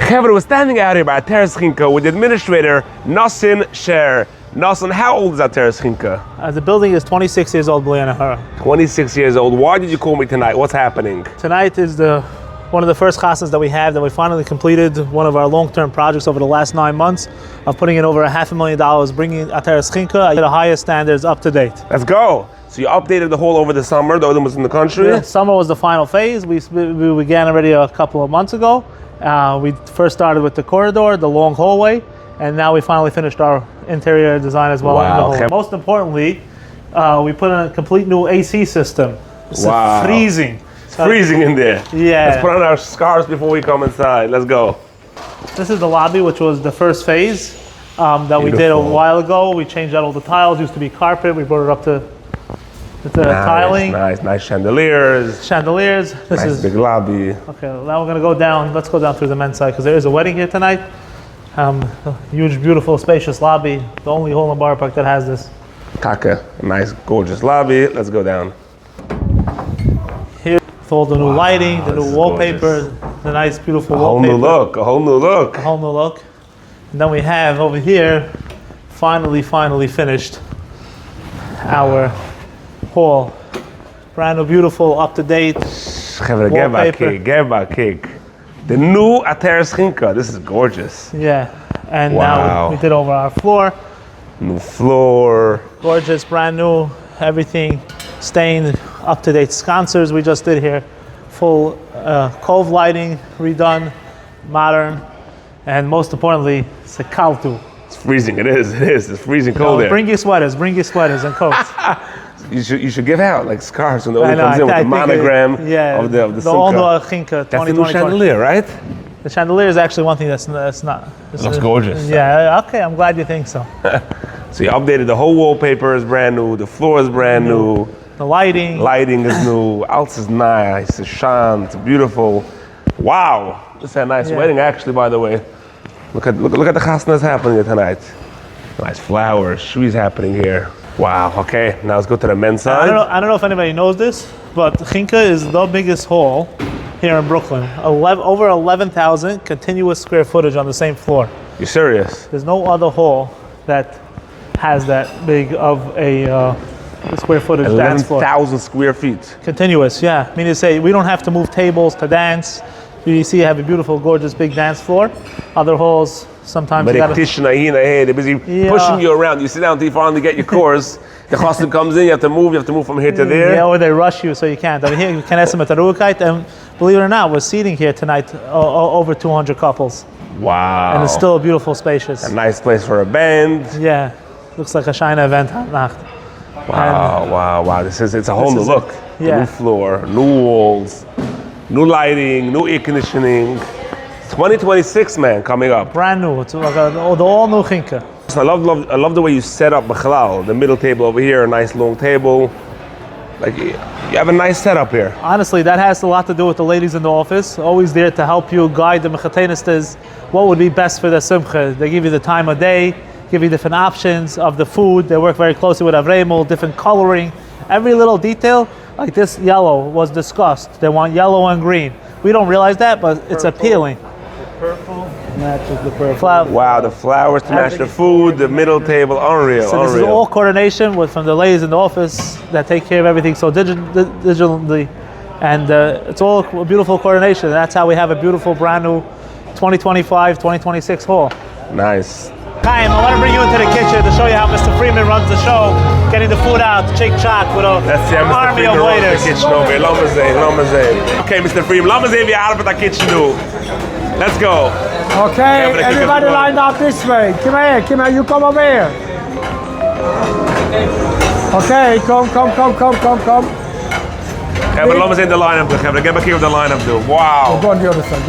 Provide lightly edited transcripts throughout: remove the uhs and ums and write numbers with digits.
Kevin, we're standing out here by Ateres Chynka with the administrator, Nosson Sher. Nosson, how old is Ateres Chynka? The building is 26 years old, believe it or not. 26 years old. Why did you call me tonight? What's happening? Tonight is one of the first chasnas that we have, that we finally completed one of our long-term projects over the last 9 months of putting in over $500,000, bringing Ateres Chynka to the highest standards, up to date. Let's go. So you updated the hall over the summer. The other was in the country. Yeah, summer was the final phase. We began already a couple of months ago. We first started with the corridor, the long hallway, and now we finally finished our interior design as well. Wow. In the hall. Most importantly, we put in a complete new AC system. It's freezing. It's freezing in there. Yeah. Let's put on our scarves before we come inside. Let's go. This is the lobby, which was the first phase that we did a while ago. We changed out all the tiles. Used to be carpet. We brought it up to tiling. Nice chandeliers. Chandeliers. This is big lobby. Okay, now we're gonna go down. Let's go down through the men's side because there is a wedding here tonight. A huge, beautiful, spacious lobby. The only hall in Borough Park that has this. Kaka, a nice, gorgeous lobby. Let's go down. Here, with all the new lighting, the new wallpaper, the nice, beautiful wallpaper. A whole new look. And then we have over here, finally finished our hall. Brand new, beautiful, up to date wallpaper. The new Ateres Chynka. This is gorgeous. Yeah, and now we did over our floor. New floor. Gorgeous, brand new, everything stained, up to date sconces we just did here. Full cove lighting redone, modern, and most importantly, it's a kaltu. It's freezing. It is. It's freezing cold there. Bring your sweaters and coats. You should give out like scarves when the owner comes in with the monogram of the simcha. Chynka, that's the new chandelier, right? The chandelier is actually one thing that's not. It looks gorgeous. Yeah, okay, I'm glad you think so. So you updated the whole wallpaper is brand new, the floor is brand new. The lighting is new. Else is nice. It's shine. It's beautiful. Wow, this is a nice wedding actually. By the way, look at the chasnas happening here tonight. Nice flowers, shoes happening here. Wow. Okay, now let's go to the men's side. I don't know if anybody knows this, but Chynka is the biggest hall here in Brooklyn. Over 11,000 continuous square footage on the same floor. You serious? There's no other hall that has that big of a square footage dance floor. 11,000 square feet. Continuous, yeah. Meaning to say, we don't have to move tables to dance. You see, you have a beautiful, gorgeous, big dance floor. Other halls, sometimes but they're busy pushing you around. You sit down until you finally get your course. The chassan comes in, you have to move from here to there. Yeah, or they rush you so you can't. I mean, here you can estimate and believe it or not, we're seating here tonight over 200 couples. Wow. And it's still a beautiful, spacious. A nice place for a band. Yeah, looks like a Shina event nacht. Wow. It's a whole new look. Yeah. New floor, new walls, new lighting, new air conditioning. 2026, man, coming up. Brand new. It's like the all new Chynka. I love the way you set up Bechalal. The middle table over here, a nice long table. Like you have a nice setup here. Honestly, that has a lot to do with the ladies in the office. Always there to help you guide the mechatenistas what would be best for the simcha. They give you the time of day, give you different options of the food. They work very closely with Avremel, different coloring. Every little detail, like this yellow was discussed. They want yellow and green. We don't realize that, but it's appealing. Purple matches the purple. Wow, the flowers to match the food, the middle table, unreal. So this is all coordination from the ladies in the office that take care of everything so digitally, and it's all a beautiful coordination. That's how we have a beautiful, brand new 2025, 2026 hall. Nice. Chaim, I want to bring you into the kitchen to show you how Mr. Freeman runs the show, getting the food out, chick-chock with an army of waiters. The kitchen over here. Lamazay. Okay, Mr. Freeman, Lamazay, we are at the kitchen do. Let's go. Okay, everybody lined up this way. Come here, you come over here. Okay, come. Lamazay in the lineup, get back here with the lineup do. Wow. Go on the other side,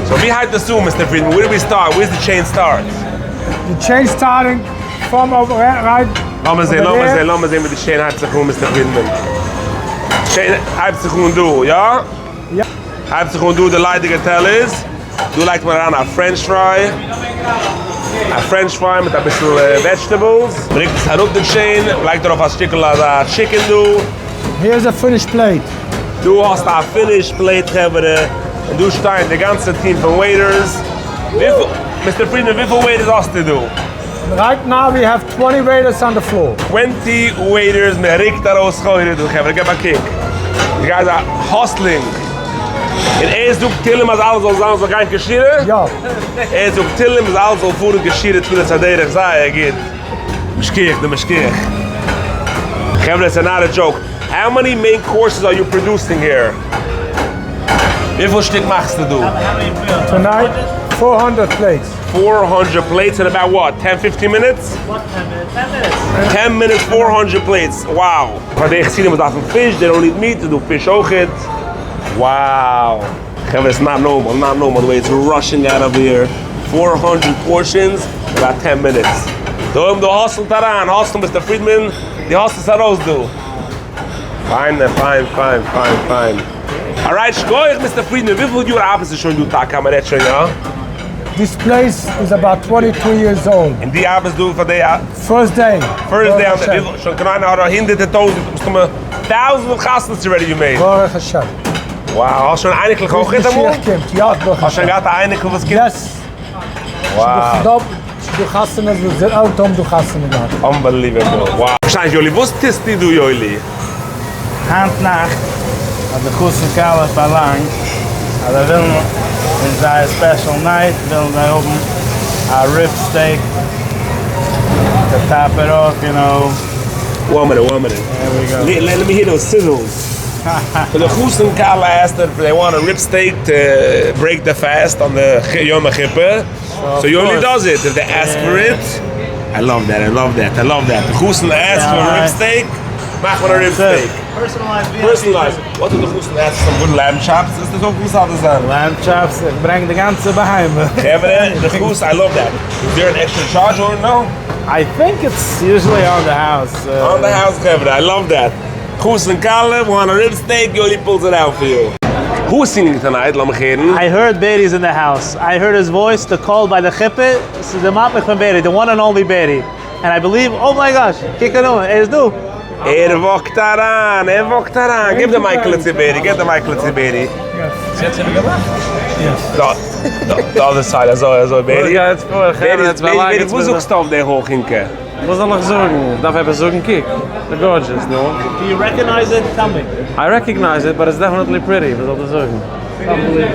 So behind the Zoom, Mr. Freeman, where do we start? Where's the chain start? The chain starting from over there, right? Lamazay with the chain Haibzichun, Mr. Freeman. Chain Haibzichun do, yeah? Yeah. Haibzichun do the leidige tellers. Du like mal ran a French fry. A French fry mit a bisschen vegetables. Bringt es herup the chain. Like darauf a Stückchen chicken do. Here's a finished plate. Du hast a finished plate, Gevere. Und du stein, der ganze Team von Waiters. Mr. Friedman, wie viele Waiters hast du? Right now we have 20 waiters on the floor. 20 waiters met Richter Ooschoire. Ik heb een kick. You guys are hustling. En zoekt Tillem als alles al zijn, zo gaan geschieden? Ja. Zoekt Tillem als alles al voeren geschieden, terwijl het zadelig zei, geht. Mischkeeg, de mischkeeg. It's not a joke. How many main courses are you producing here? Hoeveel stuk machst du? Tonight, 400 plates. 400 plates in about what? 10, 15 minutes? 10 minutes, 400 plates. Wow. But they see them without fish, they don't eat meat, they do fish ook it. Wow. It's not normal the way it's rushing out of here. 400 portions, about 10 minutes. Do the hustle taran, hustle Mr. Friedman, the hustle saros do. Fine. All right, shkoich Mr. Friedman, wie viel Jahre arbeitest du schon, du Tag, kann man das schon, ja? This place is about 22 years old. En die arbeidst du van de First day. First day on the schon kann einer oder hinderte tausend, thousands of gasten already you made. Baruch Hashem. Wow, hast du schon eigentlich auch This gehabt? Mashiach kommt. Ja, Baruch Hast du schon Hashem. gehabt eigentlich was gibt? Yes. Wow. Du gasten es, wir sind alt um du gasten es. Unbelievable. Wow. Wahrscheinlich Joli, was test du Joli? Handnacht, als de Chynka Hall verlangt, als will in zijn special night, will they open a rib steak, to top it off, you know. 1 minute. There we go. Let me hear those sizzles. So the Chynka Hall asked that they want a rib steak to break the fast on the Yom HaKippur. So Yoli does it if they ask for it. I love that. The Chynka asks for a rib steak. Mach maar een rib steak. Personalized. What do the Chynka ask for? Some good lamb chops? Is this ook goed te zijn? Lamb chops, ik breng de ganze beheime. The Chynka, I love that. Is there an extra charge or no? I think it's usually on the house. On the house, I love that. Chynka Hall, want a rib steak, Yoli pulls it out for you. Who's singing tonight, laat me geven? I heard Beatty's in the house. I heard his voice, the call by the chippet. This is the Mapich from Beatty, the one and only Beatty. And I believe, oh my gosh, kick it on, it's new. Wokt eraan. Give the mic to Beatty, Beatty. Zet ze hem gemaakt? Yes. The other side, zo Beatty. Ja, het is voor Beatty, hoe zoekst je op de Chynka? Wat zal ik zoeken? Dat hebben zoeken kick. They're gorgeous, no? Do you recognize it? Tell me. I recognize it, but it's definitely pretty. Wat zal ik zoeken?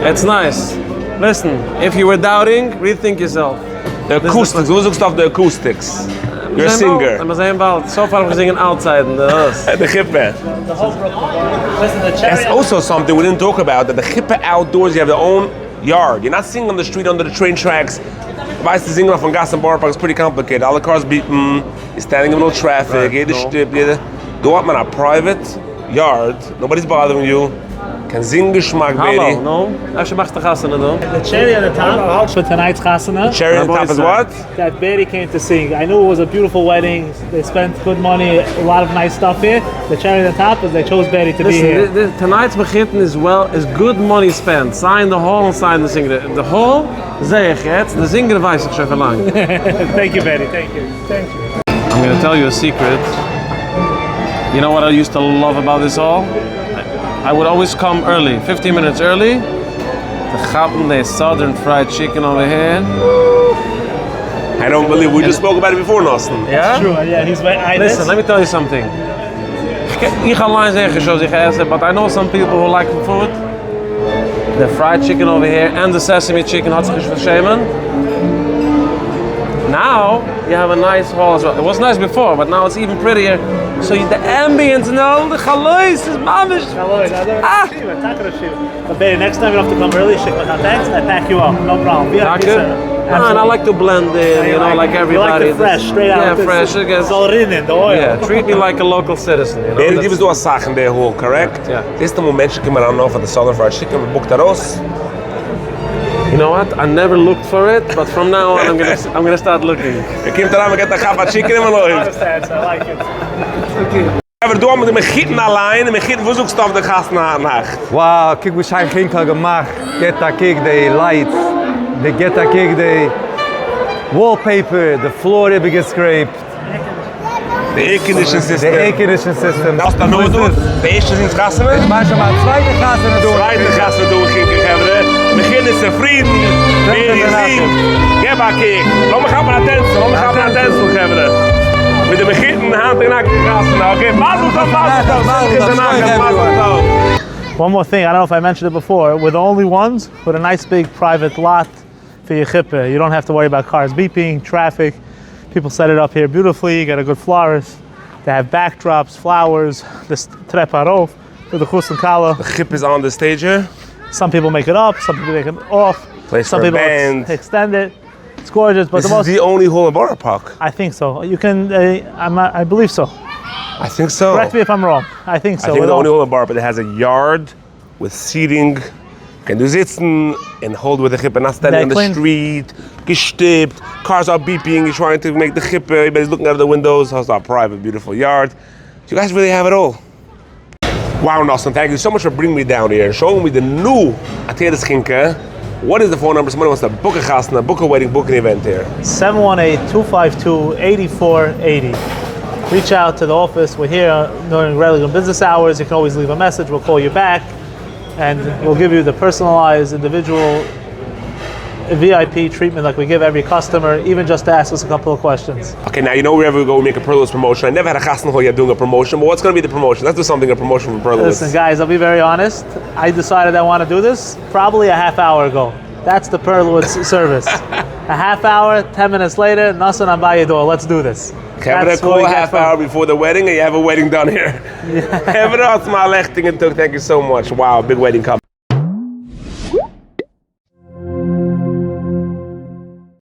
It's nice. Listen, if you were doubting, rethink yourself. The acoustics, hoe zoekst je op de acoustics? You're a singer. Maar zijn wel, zo vaak gezingen outside in the house. The Chippa. Listen, the That's cherry. also something we didn't talk about, that the Chippa outdoors, you have their own yard. You're not singing on the street under the train tracks. Weißt du, singen von Gas and Bar Park is pretty complicated. All the cars beeping, you're standing in no traffic, jede Stipp, Du hat man a private yard, nobody's bothering you. Can singen Geschmack, Beatty. Hallo, no? Als je mag de gasten doen. The cherry on the top for tonight's chasana. Cherry on top is what? That Beatty came to sing. I knew it was a beautiful wedding. They spent good money, a lot of nice stuff here. The cherry on the top is they chose Beatty to be here. Listen, tonight's begitten is good money spent. Sign the hall and sign the singer. The hall, zeg je het, de zinger weiß ik zo lang. Thank you, Beatty. Thank you. I'm gonna tell you a secret. You know what I used to love about this hall? I would always come early, 15 minutes early. The chappen, the southern fried chicken over here. I don't believe, we just spoke about it before, Austin. Yeah? True, yeah, he's right. Listen, let me tell you something. Ik ga alleen zeggen zoals ik ga zeggen, but I know some people who like the food. The fried chicken over here and the sesame chicken had zich verschamen. Now you have a nice hall as well. It was nice before, but now it's even prettier. So the ambience, no, the chalais is mamish. But Beatty, next time you have to come early, shake my thanks, I pack you up, no problem. And I like to blend in, you know, like everybody. You like it fresh, straight out. Yeah, fresh. It's all in the oil. Yeah, treat me like a local citizen. You know, Beatty, die was door Sachen der Hall, correct? Yeah. This is the moment you come around for the southern fried chicken, we booked Ateres. You know what? I never looked for it, but from now on I'm gonna start looking. Je komt eraan, we gaan de gaffa chicken in mijn I leven. understand, so I like it. We doen met de gieten alleen, en de gieten was ook staf de gast na nacht. Wow, kijk hoe zijn Chynka gemaakt. Get that kijk the lights. They get that kijk the wallpaper. The floor hebben gescraped. The air conditioning system. The air conditioning system. Das da nur du. The erste sind Gassen. Manchmal zweite Kasse doen. Zweite Gassen doen Chynka hebben. Beginnen zufrieden. Weer gezien. Geb a kick. Lass mich gaan naar Tänzel. Lass mich gaan naar Tänzel hebben. Mit dem Beginnen Hand in Nacken Gassen. Okay, Mazel tov, Mazel tov. One more thing, I don't know if I mentioned it before, we're the only ones with a nice big private lot for your chippah. You don't have to worry about cars beeping, traffic. People set it up here beautifully. You got a good florist. They have backdrops, flowers, this treparov for the chus and kala. The chip is on the stage here. Some people make it up, some people make it off. Place some for a people band. extend it. It's gorgeous, but This the is the only hole in Borough Park. I think so. You can, I believe so. I think so. Correct me if I'm wrong. I think so. I think the only hole in Borough, but it has a yard with seating. Can do sitzen and hold with the chip and not standing on the clean. street. Gestippt, cars are beeping. You're trying to make the chip. Everybody's looking out of the windows. It's our private, beautiful yard. You guys really have it all. Wow, Nelson, thank you so much for bringing me down here and showing me the new Ateres Chynka. What is the phone number? Somebody wants to book a chasna, book a wedding, book an event here. 718-252-8480. Reach out to the office. We're here during regular business hours. You can always leave a message. We'll call you back. And we'll give you the personalized, individual VIP treatment like we give every customer, even just to ask us a couple of questions. Okay, now you know wherever we go, we make a Perlowitz promotion. I never had a chasna hall yet doing a promotion, but what's going to be the promotion? Let's do something, a promotion for Perlowitz. Listen, guys, I'll be very honest. I decided I want to do this probably a half hour ago. That's the Perlowitz service. A half hour, 10 minutes later, Nassan, I'm by your door. Let's do this. Have a call a half hour before the wedding and you have a wedding done here. Have it out, my lechting and thank you so much. Wow, big wedding coming.